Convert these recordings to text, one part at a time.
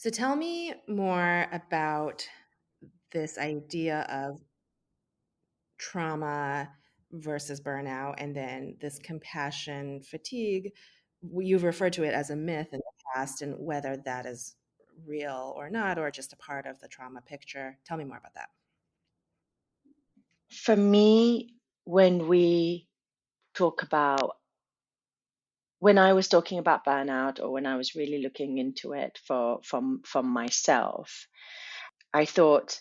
So tell me more about this idea of trauma versus burnout, and then this compassion fatigue. You've referred to it as a myth in the past, and whether that is real or not, or just a part of the trauma picture. Tell me more about that. For me, when we talk about when I was talking about burnout or when I was really looking into it from myself, I thought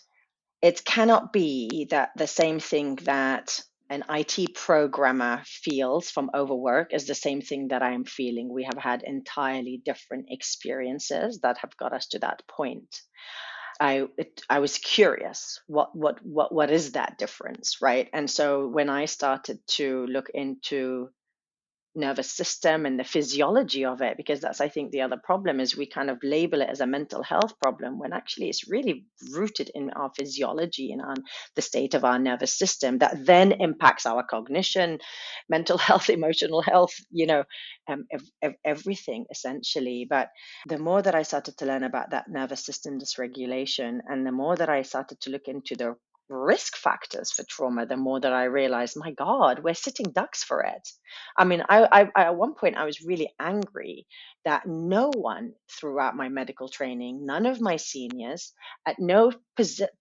it cannot be that the same thing that an IT programmer feels from overwork is the same thing that I am feeling. We have had entirely different experiences that have got us to that point. I was curious what is that difference, right? And so when I started to look into nervous system and the physiology of it, because that's, I think, the other problem is we kind of label it as a mental health problem when actually it's really rooted in our physiology and on the state of our nervous system that then impacts our cognition, mental health, emotional health, everything essentially. But the more that I started to learn about that nervous system dysregulation, and the more that I started to look into the risk factors for trauma, the more that I realized, my God, we're sitting ducks for it. I mean, at one point I was really angry that no one throughout my medical training, none of my seniors, at no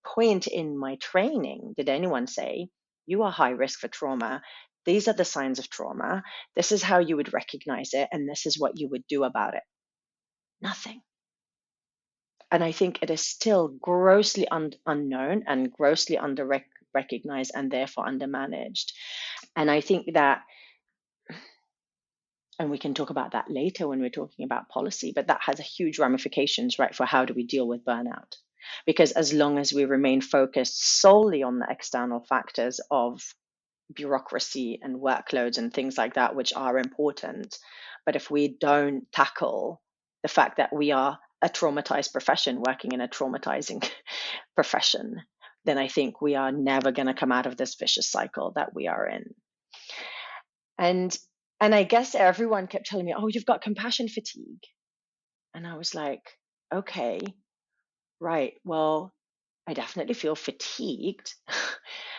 point in my training did anyone say, you are high risk for trauma. These are the signs of trauma. This is how you would recognize it, and this is what you would do about it. Nothing. And I think it is still grossly unknown and grossly under recognized and therefore undermanaged. And I think that, and we can talk about that later when we're talking about policy, but that has a huge ramifications, right, for how do we deal with burnout? Because as long as we remain focused solely on the external factors of bureaucracy and workloads and things like that, which are important, but if we don't tackle the fact that we are a traumatized profession working in a traumatizing profession, then I think we are never going to come out of this vicious cycle that we are in. And and I guess everyone kept telling me, "Oh, you've got compassion fatigue." And I was like, "Okay, right. Well, I definitely feel fatigued."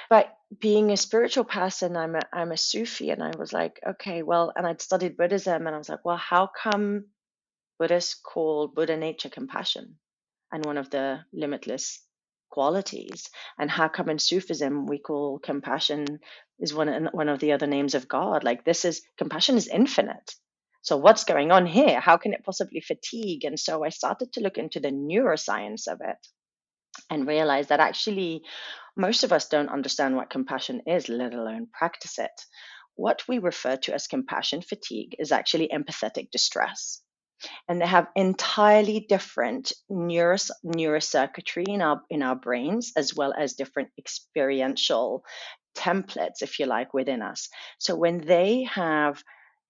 But being a spiritual person, I'm a Sufi, and I was like, "Okay, well," and I'd studied Buddhism, and I was like, "Well, how come Buddhists call Buddha nature compassion and one of the limitless qualities? And how come in Sufism we call compassion is one of the other names of God? Like this is compassion is infinite. So what's going on here? How can it possibly fatigue?" And so I started to look into the neuroscience of it and realize that actually most of us don't understand what compassion is, let alone practice it. What we refer to as compassion fatigue is actually empathetic distress, and they have entirely different neurocircuitry in our brains, as well as different experiential templates, if you like, within us. So when they have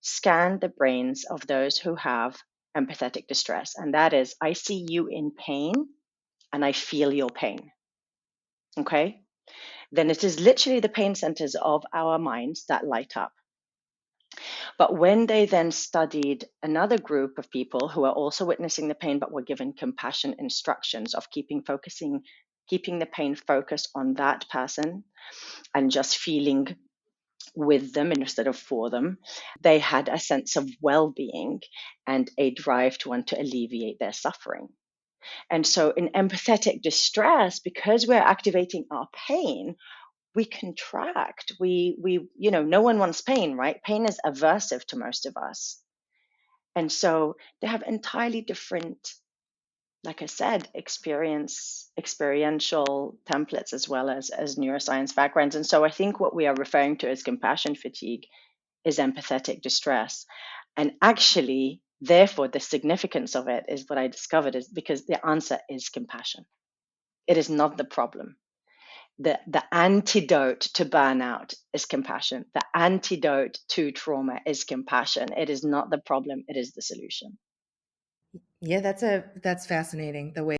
scanned the brains of those who have empathetic distress, and that is, I see you in pain and I feel your pain, okay, then it is literally the pain centers of our minds that light up. But when they then studied another group of people who are also witnessing the pain, but were given compassion instructions of keeping the pain focused on that person and just feeling with them instead of for them, they had a sense of well-being and a drive to want to alleviate their suffering. And so in empathetic distress, because we're activating our pain, we contract. No one wants pain, right? Pain is aversive to most of us. And so they have entirely different, like I said, experiential templates as well as neuroscience backgrounds. And so I think what we are referring to as compassion fatigue is empathetic distress. And actually, therefore, the significance of it is what I discovered is because the answer is compassion. It is not the problem. The antidote to burnout is compassion. The antidote to trauma is compassion. It is not the problem, it is the solution. Yeah, that's fascinating. The way